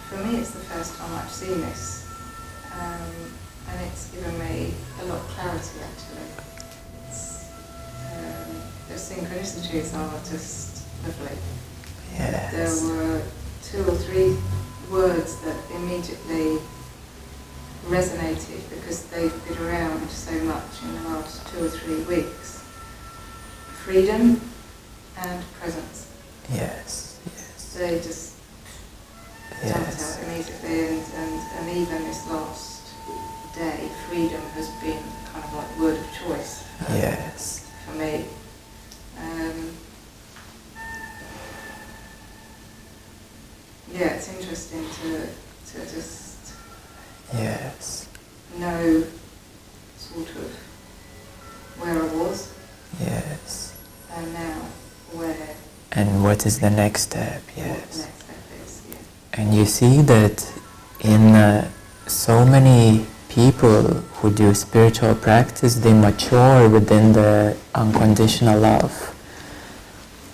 for me it's the first time I've seen this, and it's given me a lot of clarity actually. The synchronicities are just lovely. Yes. There were 2 or 3 words that immediately resonated because they've been around so much in the last 2 or 3 weeks. Freedom and presence. Yes, yes. They just jumped out immediately, and even this last day, freedom has been kind of like word of choice for me. Yeah, it's interesting to just know sort of where I was. Yes. And now where. And what is the next step? What the next step is, yeah. And you see that in so many people who do spiritual practice, they mature within the unconditional love.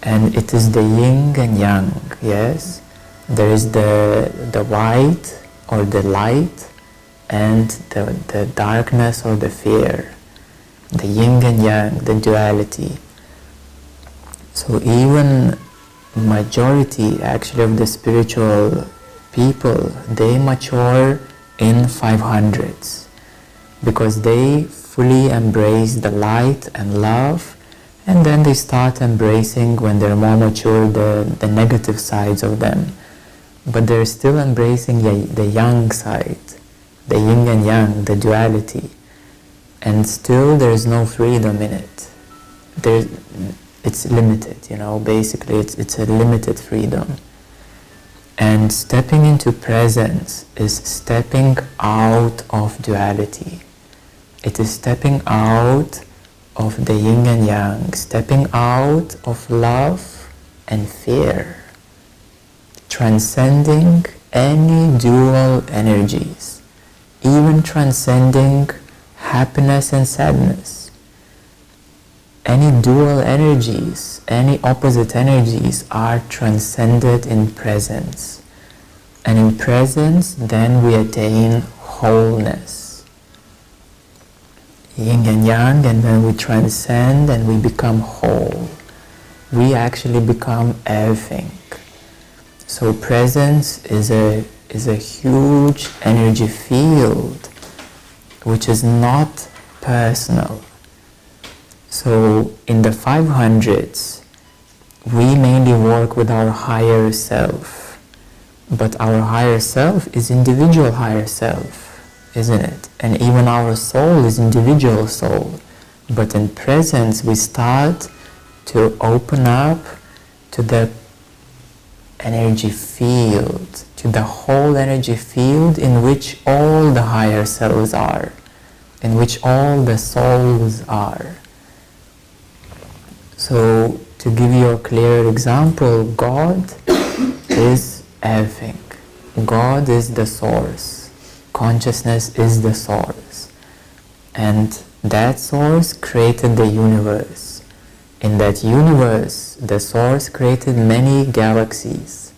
And it is the yin and yang, yes? There is the white or the light and the darkness or the fear. The yin and yang, the duality. So even majority actually of the spiritual people, they mature in 500s because they fully embrace the light and love, and then they start embracing, when they're more mature, the negative sides of them. But they're still embracing the yang side, the yin and yang, the duality. And still there's no freedom in it. It's limited, basically it's a limited freedom. And stepping into presence is stepping out of duality. It is stepping out of the yin and yang, stepping out of love and fear, transcending any dual energies, even transcending happiness and sadness. Any dual energies, any opposite energies are transcended in presence. And in presence, then we attain wholeness. Yin and yang, and then we transcend and we become whole. We actually become everything. So presence is a huge energy field which is not personal. So in the 500s, we mainly work with our higher self. But our higher self is individual higher self, isn't it? And even our soul is individual soul. But in presence, we start to open up to the energy field, to the whole energy field in which all the higher selves are, in which all the souls are. So, to give you a clear example, God is everything. God is the source. Consciousness is the source. And that source created the universe. In that universe, the source created many galaxies.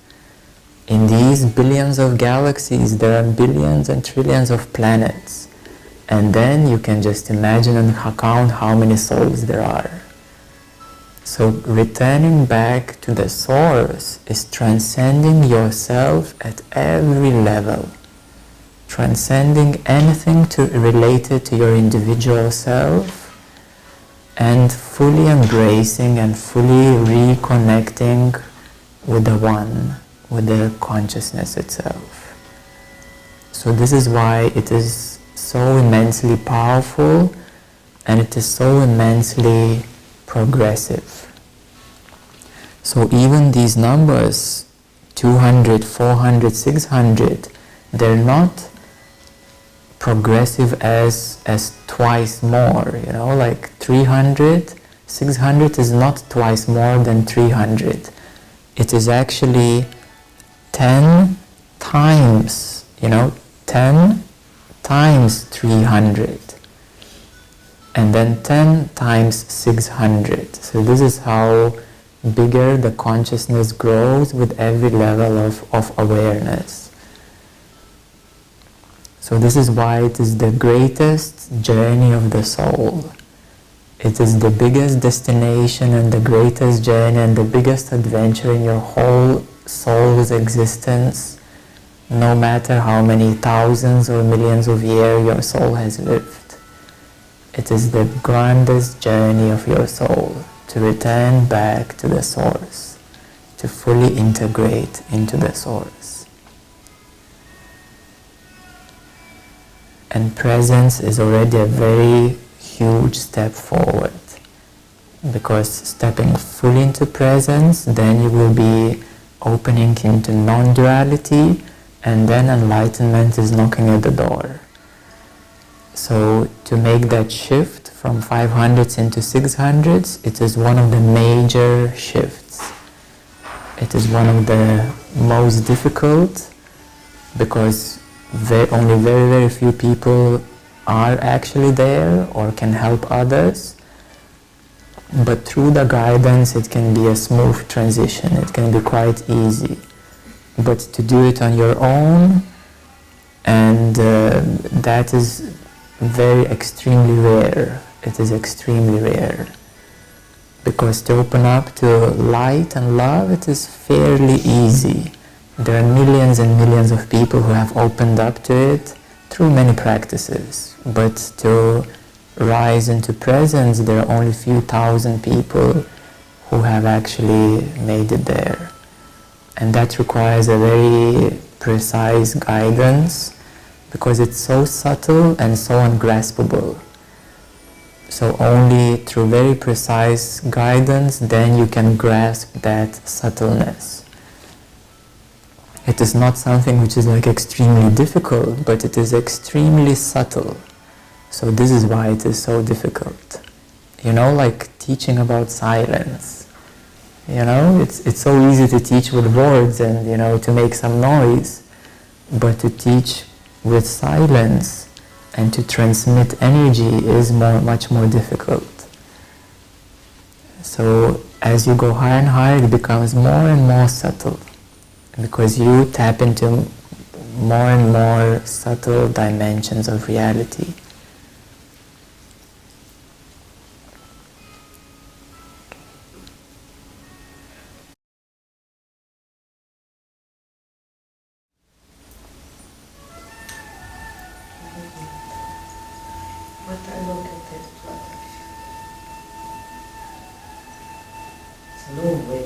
In these billions of galaxies, there are billions and trillions of planets. And then you can just imagine and count how many souls there are. So returning back to the source is transcending yourself at every level. Transcending anything related to your individual self, and fully embracing and fully reconnecting with the One, with the consciousness itself. So this is why it is so immensely powerful, and it is so immensely progressive. So even these numbers, 200, 400, 600, they're not progressive as twice more, like 300, 600 is not twice more than 300. It is actually 10 times, 10 times 300. And then 10 times 600. So this is how bigger the consciousness grows with every level of awareness. So this is why it is the greatest journey of the soul. It is the biggest destination and the greatest journey and the biggest adventure in your whole soul's existence, no matter how many thousands or millions of years your soul has lived. It is the grandest journey of your soul to return back to the source, to fully integrate into the source. And presence is already a very huge step forward, because stepping fully into presence, then you will be opening into non-duality, and then enlightenment is knocking at the door. So to make that shift from 500s into 600s, it is one of the major shifts. It is one of the most difficult, because only very, very few people are actually there or can help others. But through the guidance, it can be a smooth transition. It can be quite easy. But to do it on your own, and that is very extremely rare. It is extremely rare. Because to open up to light and love, it is fairly easy. There are millions and millions of people who have opened up to it through many practices. But to rise into presence, there are only a few thousand people who have actually made it there. And that requires a very precise guidance, because it's so subtle and so ungraspable. So only through very precise guidance, then you can grasp that subtleness. It is not something which is like extremely difficult, but it is extremely subtle. So this is why it is so difficult. You know, like teaching about silence. You know, it's so easy to teach with words and, you know, to make some noise. But to teach with silence and to transmit energy is much more difficult. So as you go higher and higher, it becomes more and more subtle, because you tap into more and more subtle dimensions of reality. What I look at this life, it's a long way.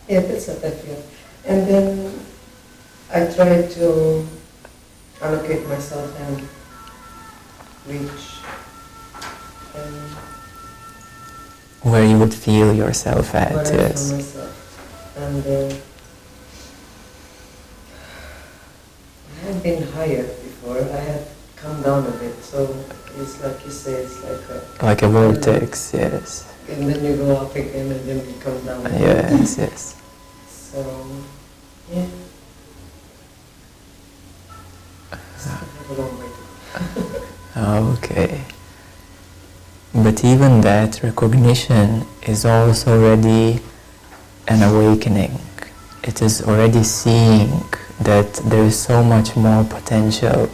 Yeah, that's what I feel. And then I try to allocate myself and reach Where you would feel yourself at, where I yes. feel myself. And I have been higher before. I have come down a bit. So it's like you say, it's like a vortex, yes. And then you go up again and then you come down again. Yes, yes. So, yeah. Still have a long way to go. Okay. But even that recognition is also already an awakening. It is already seeing that there is so much more potential.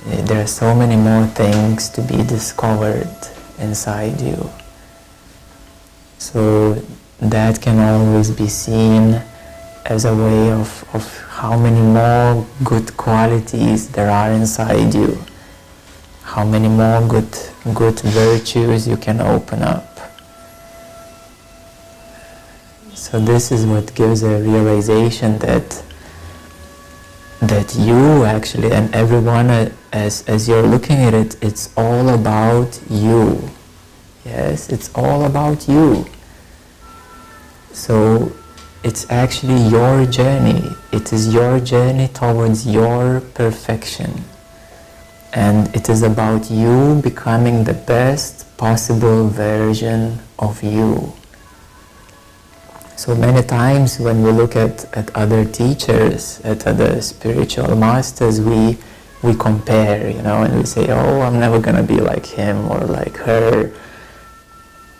There are so many more things to be discovered inside you. So that can always be seen as a way of how many more good qualities there are inside you. How many more good virtues you can open up. So this is what gives a realization that you actually, and everyone as you're looking at it, it's all about you. Yes, it's all about you. So it's actually your journey. It is your journey towards your perfection. And it is about you becoming the best possible version of you. So many times when we look at other teachers, at other spiritual masters, we we compare, you know, and we say, oh, I'm never gonna be like him or like her.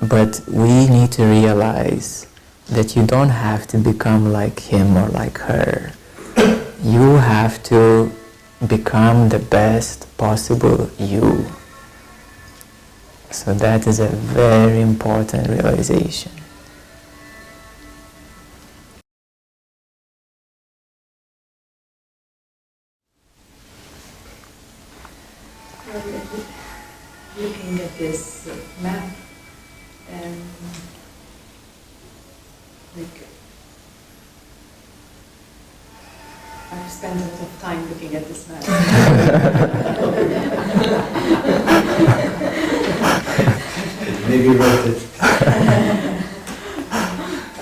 But we need to realize that you don't have to become like him or like her. You have to become the best possible you. So that is a very important realization. Looking at this map, like I've spent a lot of time looking at this map. Maybe wrote it.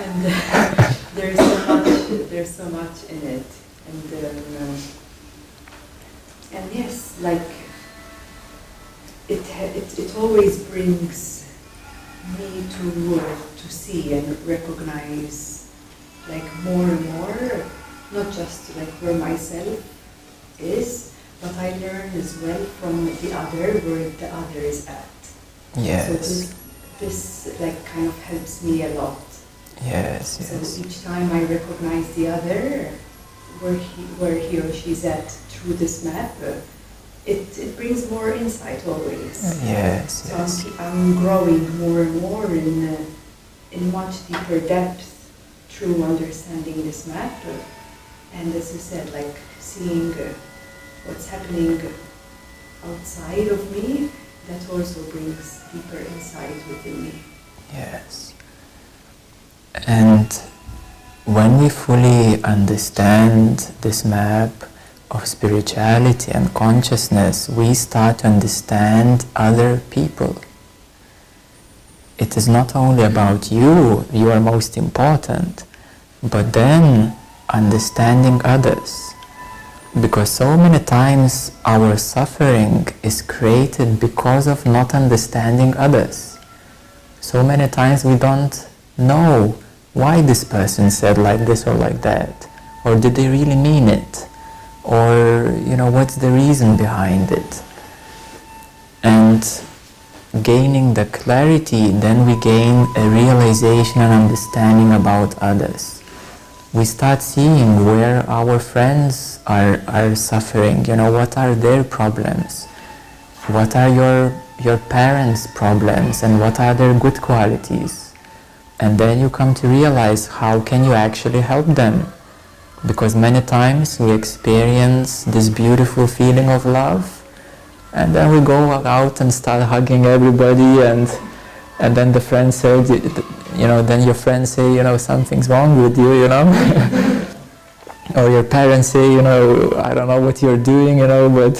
And there's so much in it, and yes, like it always brings me to see and recognize like more and more, not just like where myself is, but I learn as well from the other, where the other is at. Yes. So this like kind of helps me a lot. Yes, yes. So each time I recognize the other, where he or she's at through this map, it brings more insight always. Yes, So yes. I'm growing more and more in much deeper depth through understanding this map. And as you said, like seeing what's happening outside of me, that also brings deeper insight within me. Yes. And when we fully understand this map of spirituality and consciousness, we start to understand other people. It is not only about you, you are most important, but then understanding others. Because so many times our suffering is created because of not understanding others. So many times we don't know why this person said like this or like that, or did they really mean it, or you know, what's the reason behind it. And gaining the clarity, then we gain a realization and understanding about others. We start seeing where our friends are suffering, you know, what are their problems, what are your parents' problems, and what are their good qualities. And then you come to realize how can you actually help them. Because many times we experience this beautiful feeling of love, and then we go out and start hugging everybody, and then the friends say, you know, then your friends say, you know, something's wrong with you, you know. Or your parents say, you know, I don't know what you're doing, you know, but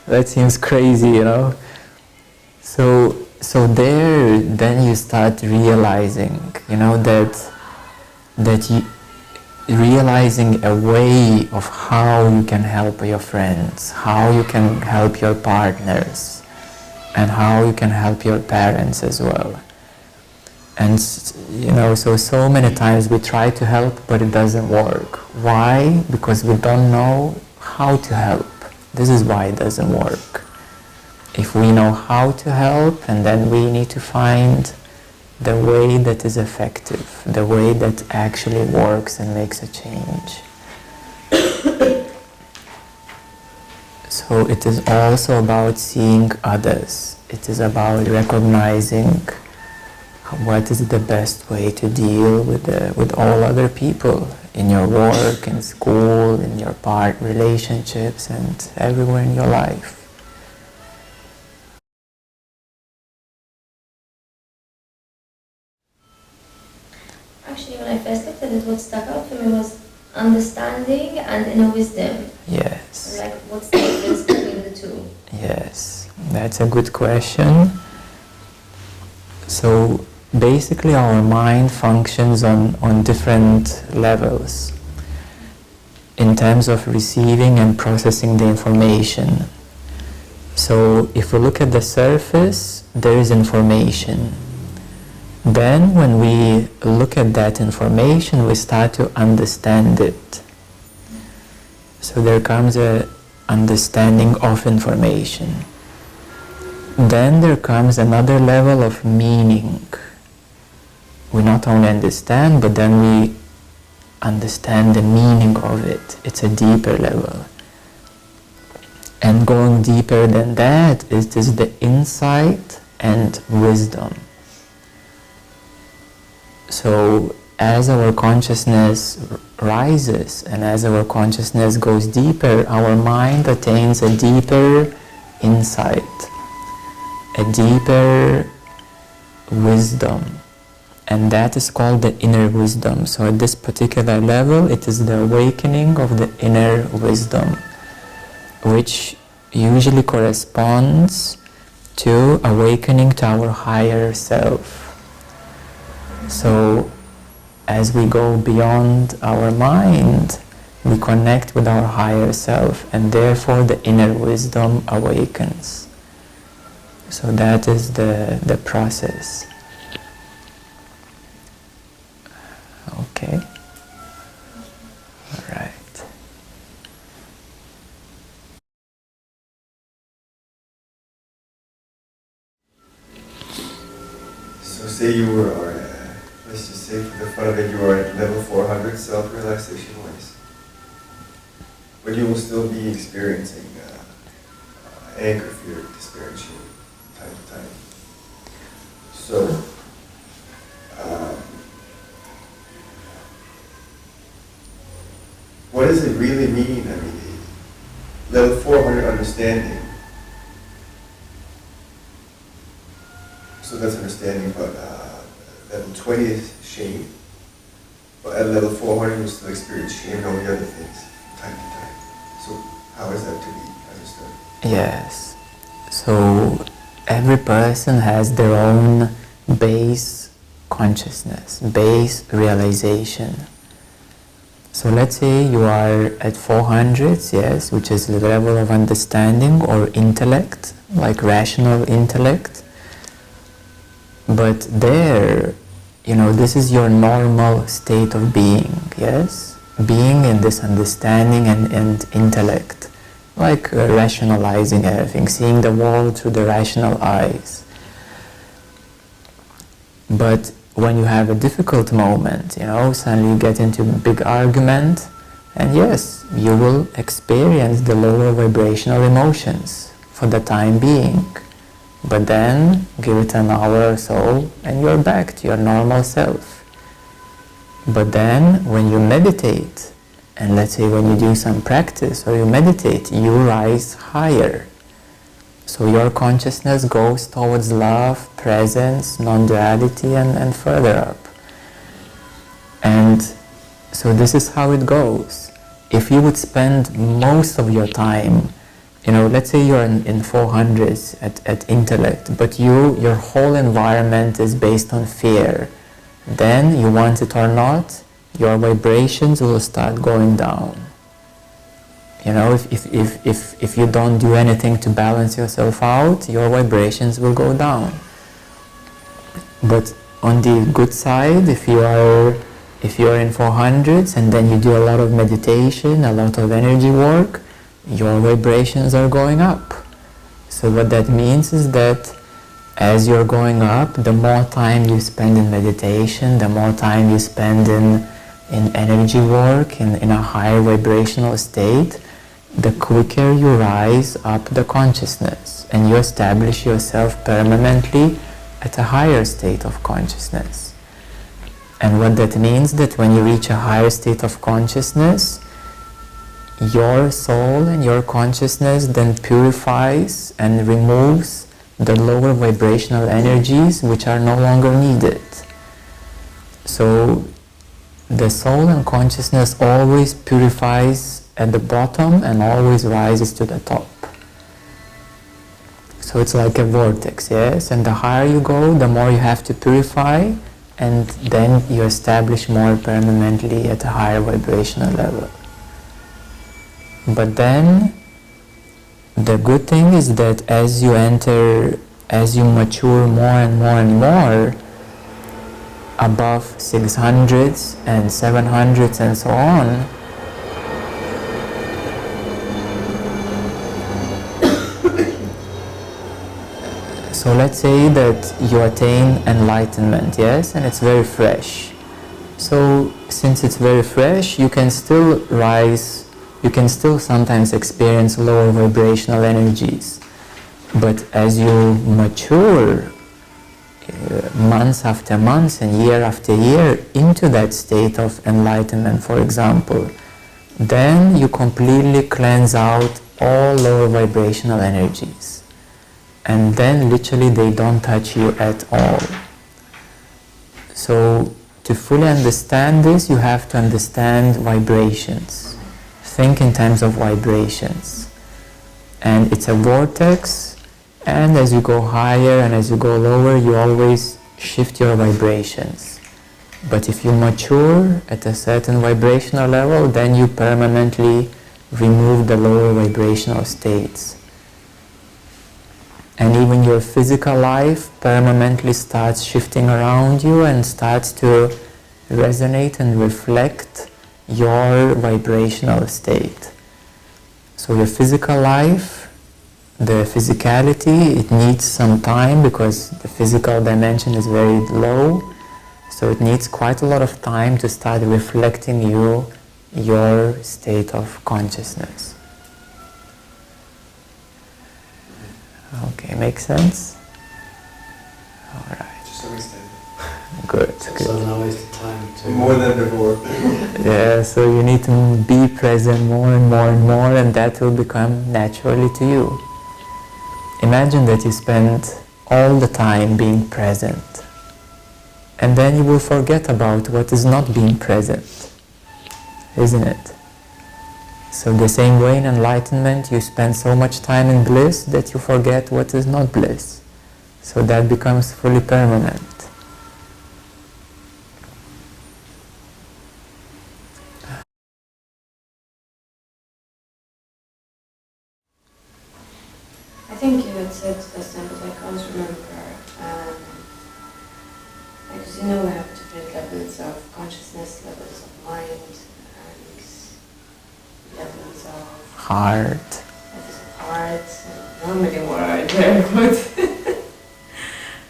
that seems crazy, you know. So there, then you start realizing, you know, that you realizing a way of how you can help your friends, how you can help your partners, and how you can help your parents as well. And you know, so many times we try to help, but it doesn't work. Why? Because we don't know how to help. This is why it doesn't work. If we know how to help, and then we need to find the way that is effective, the way that actually works and makes a change. So it is also about seeing others. It is about recognizing what is the best way to deal with all other people in your work, in school, in your relationships, and everywhere in your life. Actually, when I first looked at it, what stuck out for me was understanding and inner wisdom. Yes. Like, what's the difference between the two? Yes, that's a good question. So basically our mind functions on different levels in terms of receiving and processing the information. So if we look at the surface, there is information. Then when we look at that information, we start to understand it. So there comes a understanding of information. Then there comes another level of meaning. We not only understand, but then we understand the meaning of it. It's a deeper level. And going deeper than that is just the insight and wisdom. So as our consciousness rises and as our consciousness goes deeper, our mind attains a deeper insight, a deeper wisdom, and that is called the inner wisdom. So at this particular level, it is the awakening of the inner wisdom, which usually corresponds to awakening to our higher self. So as we go beyond our mind, we connect with our higher self, and therefore the inner wisdom awakens. So that is the process. Okay. All right. So say you were, or let's just say for the fun of it, you are at level 400 self-realization wise. But you will still be experiencing anger, fear, despair, and shame from time to time. So, what does it really mean? I mean, level 400 understanding. So that's understanding, but level 20 is shame. But at level 400, you still experience shame and all the other things from time to time. So how is that to be understood? Yes. So every person has their own base consciousness, base realization. So let's say you are at 400s, yes, which is the level of understanding or intellect, like rational intellect. But there, this is your normal state of being, yes? Being in this understanding and intellect, like rationalizing everything, seeing the world through the rational eyes. But when you have a difficult moment, suddenly you get into a big argument, and yes, you will experience the lower vibrational emotions for the time being. But then, give it an hour or so, and you're back to your normal self. But then, when you meditate, and let's say when you do some practice or you meditate, you rise higher. So your consciousness goes towards love, presence, non-duality, and further up. And so this is how it goes. If you would spend most of your time, let's say you're in 400s at intellect, but your whole environment is based on fear, then you want it or not, your vibrations will start going down. If you don't do anything to balance yourself out, your vibrations will go down. But on the good side, if you are in 400s and then you do a lot of meditation, a lot of energy work, your vibrations are going up. So what that means is that as you're going up, the more time you spend in meditation, the more time you spend in energy work, in a higher vibrational state, the quicker you rise up the consciousness and you establish yourself permanently at a higher state of consciousness. And what that means, that when you reach a higher state of consciousness, your soul and your consciousness then purifies and removes the lower vibrational energies which are no longer needed. So the soul and consciousness always purifies at the bottom and always rises to the top. So it's like a vortex, yes? And the higher you go, the more you have to purify, and then you establish more permanently at a higher vibrational level. But then, the good thing is that as you mature more and more and more, above 600s and 700s and so on, So let's say that you attain enlightenment, yes, and it's very fresh. So since it's very fresh, you can still rise, you can still sometimes experience lower vibrational energies. But as you mature, months after months and year after year into that state of enlightenment, for example, then you completely cleanse out all lower vibrational energies. And then literally they don't touch you at all. So to fully understand this, you have to understand vibrations. Think in terms of vibrations. And it's a vortex, and as you go higher and as you go lower, you always shift your vibrations. But if you mature at a certain vibrational level, then you permanently remove the lower vibrational states. And even your physical life permanently starts shifting around you and starts to resonate and reflect your vibrational state. So your physical life, the physicality, it needs some time because the physical dimension is very low. So it needs quite a lot of time to start reflecting your state of consciousness. Okay, makes sense? Alright. To some extent. Good, So good. now is the time to... More than before. Yeah, so you need to be present more and more and more, and that will become naturally to you. Imagine that you spend all the time being present, and then you will forget about what is not being present, isn't it? So the same way in enlightenment, you spend so much time in bliss that you forget what is not bliss. So that becomes fully permanent. I think you had said last time, but I can't remember. Because we have different levels of consciousness, levels of mind, and levels of Heart. How many more are there? But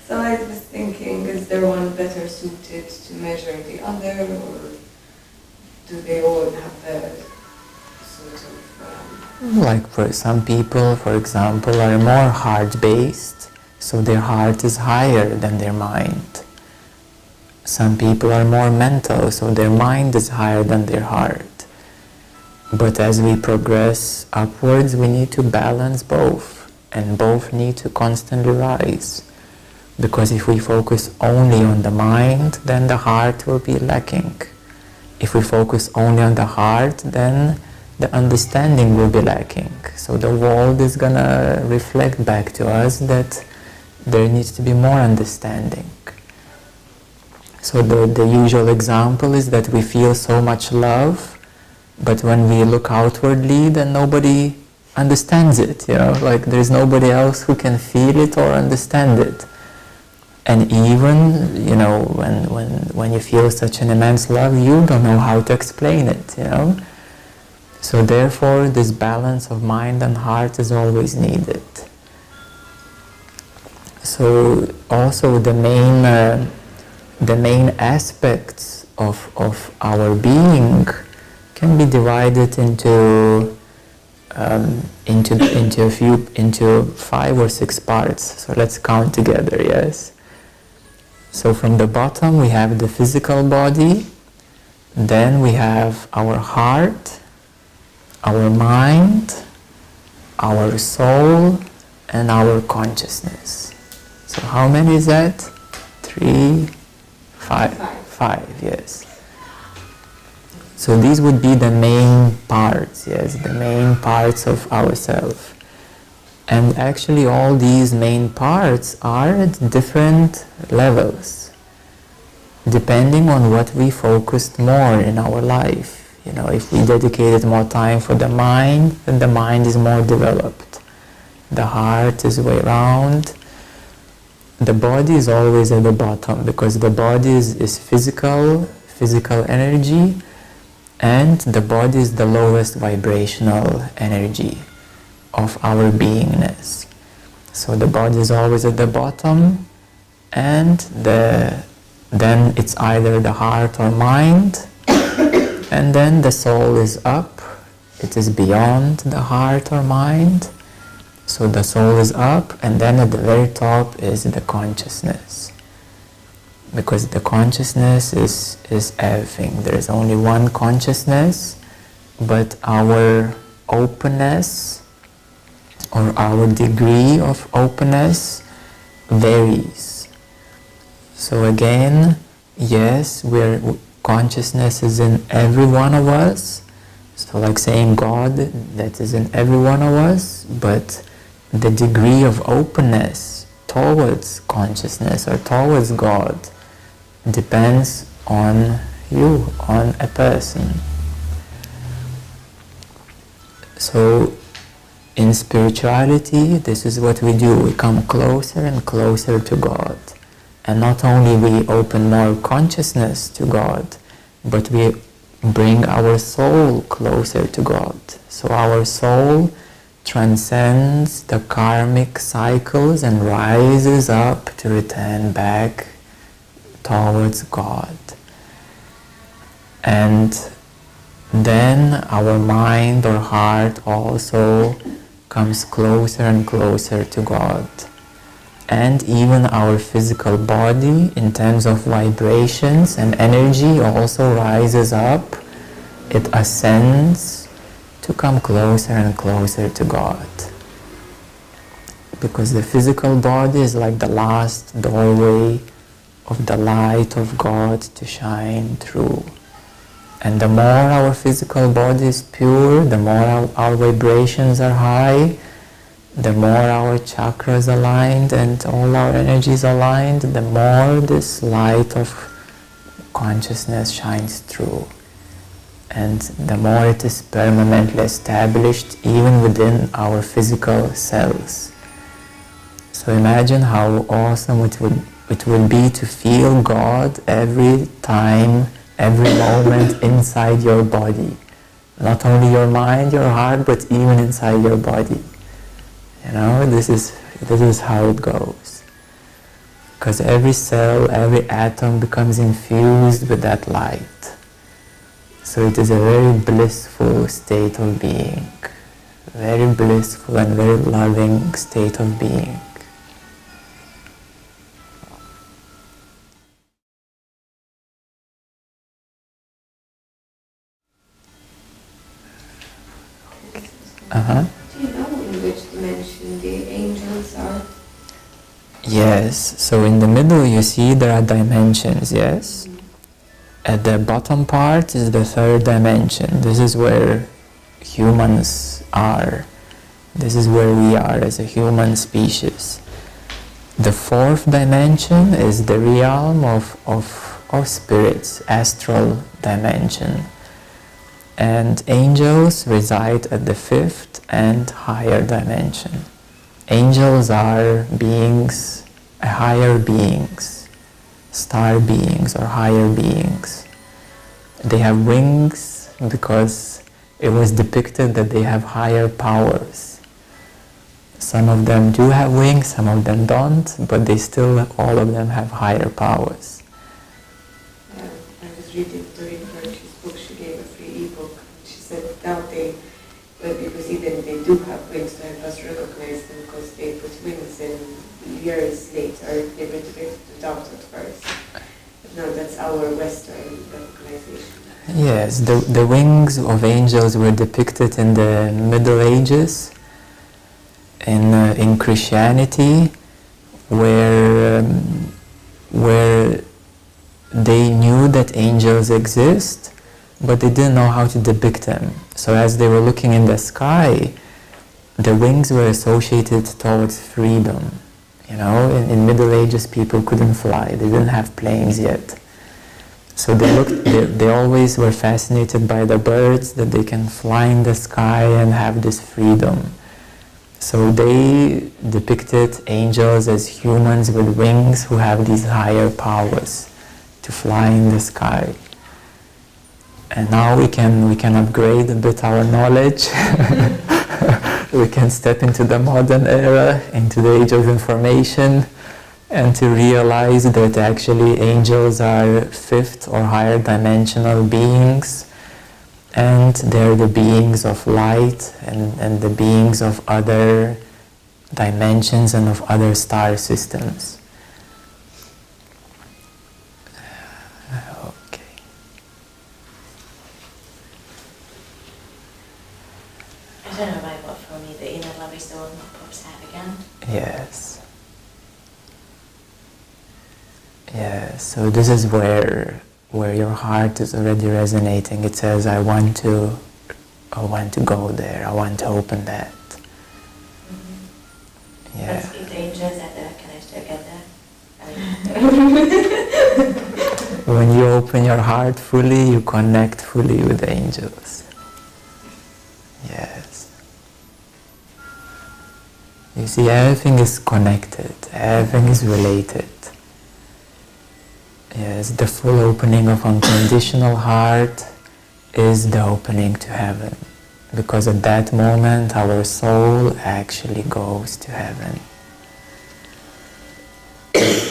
so I was thinking, is there one better suited to measure the other, or do they all have the sort of... Like for some people, for example, are more heart-based, so their heart is higher than their mind. Some people are more mental, so their mind is higher than their heart. But as we progress upwards, we need to balance both, and both need to constantly rise. Because if we focus only on the mind, then the heart will be lacking. If we focus only on the heart, then the understanding will be lacking. So the world is gonna reflect back to us that there needs to be more understanding. So the usual example is that we feel so much love, but when we look outwardly, then nobody understands it, like there's nobody else who can feel it or understand it. And even, when you feel such an immense love, you don't know how to explain it, So therefore, this balance of mind and heart is always needed. So also the main aspects of our being can be divided into 5 or 6 parts. So let's count together, yes? So from the bottom we have the physical body, then we have our heart, our mind, our soul, and our consciousness. So how many is that? 3, 5. 5, yes. So these would be the main parts, yes, the main parts of ourself. And actually all these main parts are at different levels, depending on what we focused more in our life. If we dedicated more time for the mind, then the mind is more developed. The heart is way round. The body is always at the bottom, because the body is physical energy, and the body is the lowest vibrational energy of our beingness. So the body is always at the bottom, and then it's either the heart or mind, and then the soul is up. It is beyond the heart or mind. So the soul is up, and then at the very top is the consciousness. Because the consciousness is everything. There is only one consciousness, but our openness or our degree of openness varies. So again, yes, consciousness is in every one of us. So like saying God, that is in every one of us, but the degree of openness towards consciousness or towards God depends on you, on a person. So in spirituality, this is what we do. We come closer and closer to God. And not only we open more consciousness to God, but we bring our soul closer to God. So our soul transcends the karmic cycles and rises up to return back towards God. And then our mind or heart also comes closer and closer to God. And even our physical body, in terms of vibrations and energy, also rises up. It ascends to come closer and closer to God. Because the physical body is like the last doorway of the light of God to shine through. And the more our physical body is pure, the more our vibrations are high, the more our chakras aligned and all our energies aligned, the more this light of consciousness shines through. And the more it is permanently established even within our physical cells. So imagine how awesome it would be to feel God every time, every moment inside your body. Not only your mind, your heart, but even inside your body. You know, this is how it goes. Because every cell, every atom becomes infused with that light. So it is a very blissful state of being. Very blissful and very loving state of being. Do you know in which dimension the angels are? Yes, so in the middle you see there are dimensions, yes? At the bottom part is the third dimension. This is where humans are. This is where we are as a human species. The fourth dimension is the realm of spirits, astral dimension. And angels reside at the fifth and higher dimension. Angels are beings, higher beings, star beings or higher beings. They have wings because it was depicted that they have higher powers. Some of them do have wings, some of them don't, but they still, all of them have higher powers. I was reading during Virtue's book, she gave a free ebook. She said now because even they do have wings, so I must recognize them because they put wings and years later they were depicted without at first. But now that's our Western recognition. Yes, the wings of angels were depicted in the Middle Ages, in Christianity, where they knew that angels exist, but they didn't know how to depict them. So as they were looking in the sky, the wings were associated towards freedom. You know, in Middle Ages people couldn't fly, they didn't have planes yet. So they always were fascinated by the birds, that they can fly in the sky and have this freedom. So they depicted angels as humans with wings who have these higher powers to fly in the sky. And now we can upgrade a bit our knowledge we can step into the modern era, into the age of information, and to realize that actually angels are fifth or higher dimensional beings, and they're the beings of light and the beings of other dimensions and of other star systems. Okay. I don't know why, but for me the inner love is the one who pops out again. Yes. Yes. So this is where your heart is already resonating. It says, I want to go there. I want to open that. Yeah. But if the angels are there, can I still get there? When you open your heart fully, you connect fully with the angels. Yes. You see, everything is connected. Everything is related. Yes, the full opening of unconditional heart is the opening to heaven. Because at that moment, our soul actually goes to heaven. Okay.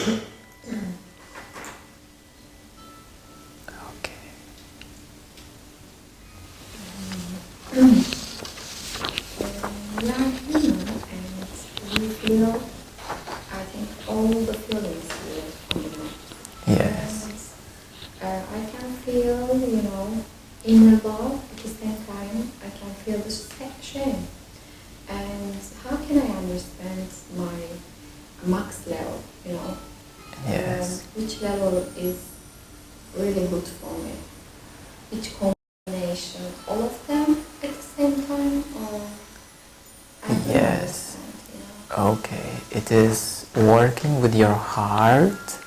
We are human and we feel, I think, all the feelings here on the mat. Yes. I can feel, inner love at the same time. I can feel the shame. And how can I understand my max level, Yes. which level is really good for me? Which combination? All of them at the same time? Or I don't Yes. understand, Okay. It is working with your heart,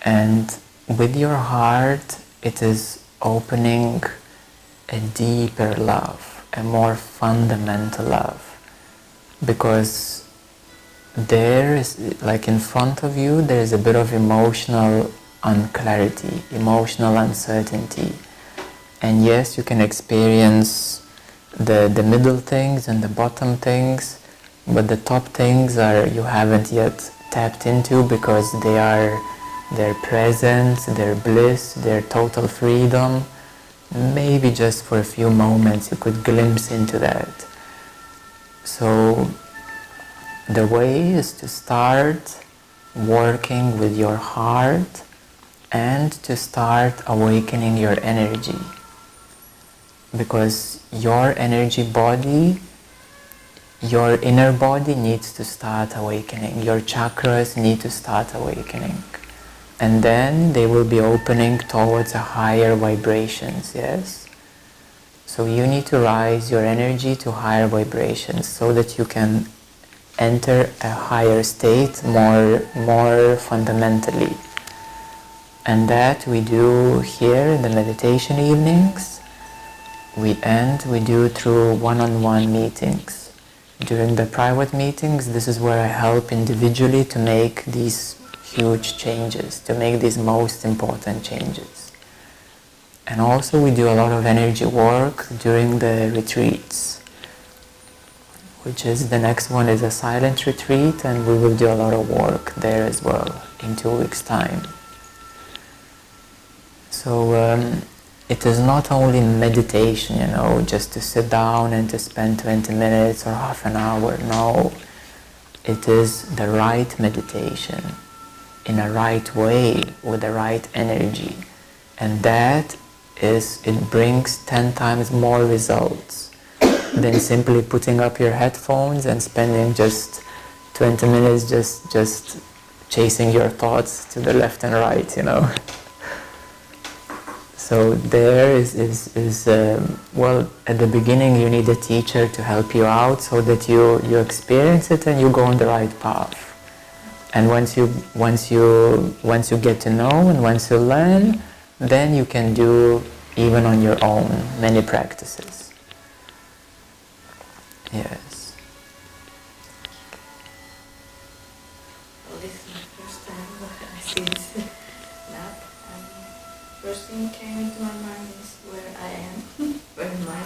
and with your heart it is opening a deeper love, a more fundamental love, because there is, like in front of you, there is a bit of emotional unclarity, emotional uncertainty, and yes, you can experience the middle things and the bottom things, but the top things are you haven't yet tapped into, because they're present, they're bliss, they're total freedom. Maybe just for a few moments you could glimpse into that. So the way is to start working with your heart and to start awakening your energy, because your energy body, your inner body needs to start awakening. Your chakras need to start awakening. And then they will be opening towards a higher vibrations, yes? So you need to rise your energy to higher vibrations so that you can enter a higher state more fundamentally. And that we do here in the meditation evenings. We do through one-on-one meetings. During the private meetings, this is where I help individually to make these huge changes, to make these most important changes. And also we do a lot of energy work during the retreats, which is the next one is a silent retreat, and we will do a lot of work there as well in 2 weeks' time. So it is not only meditation, just to sit down and to spend 20 minutes or half an hour. No, it is the right meditation in a right way with the right energy, and it brings 10 times more results than simply putting up your headphones and spending just 20 minutes just chasing your thoughts to the left and right, So there is well, at the beginning you need a teacher to help you out so that you experience it and you go on the right path. And once you get to know and once you learn, then you can do even on your own many practices. Yes. Well, this is my first time I see this map. First thing came into my mind is where I am, where am I?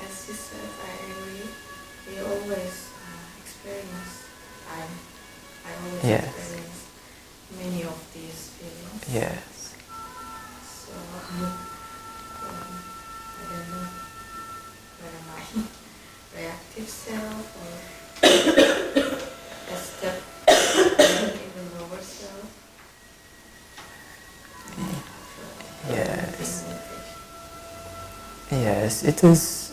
As you said, always experience, I always Yes. experience many of these feelings. Yes. So, I don't know whether my reactive self or a step even lower self. Yes. Yes, it is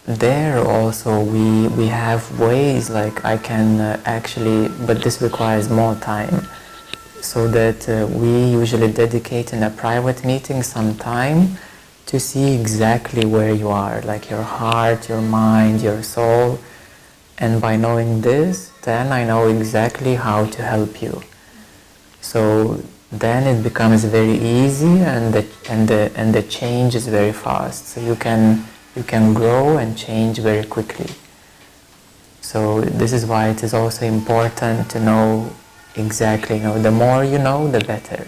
there also. We have ways, like I can actually, but this requires more time. So that we usually dedicate in a private meeting some time to see exactly where you are, like your heart, your mind, your soul. And by knowing this, then I know exactly how to help you. So then it becomes very easy, and the change is very fast. So you can grow and change very quickly. So this is why it is also important to know exactly. The more you know, the better.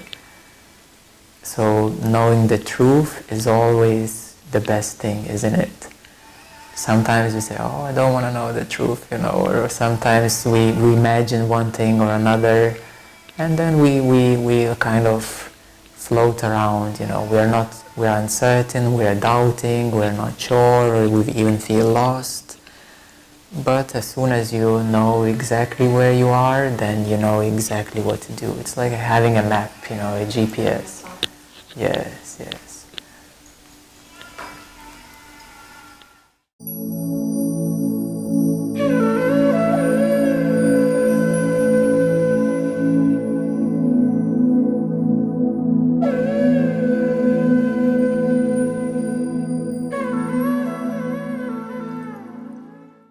So knowing the truth is always the best thing, isn't it? Sometimes we say, oh, I don't want to know the truth, or sometimes we imagine one thing or another, and then we kind of float around, we are uncertain, we are doubting, we are not sure, or we even feel lost. But as soon as you know exactly where you are, then you know exactly what to do. It's like having a map, a GPS. Yes, yes.